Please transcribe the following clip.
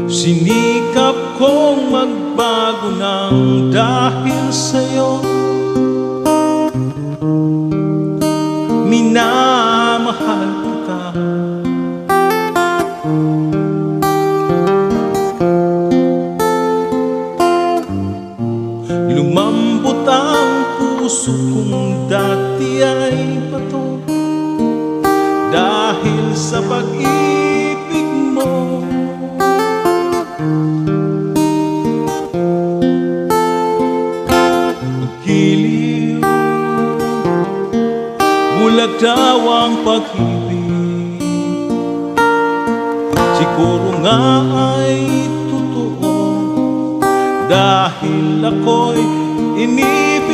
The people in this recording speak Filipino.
Sinikap kong magbago ng dahil sa'yo. Minamahal kita. Lumambot ang puso kong dati ay bato dahil sa pag-ibig mo. Magiliw, bulag daw ang pag-ibig. Siguro nga ay totoo dahil ako'y inibig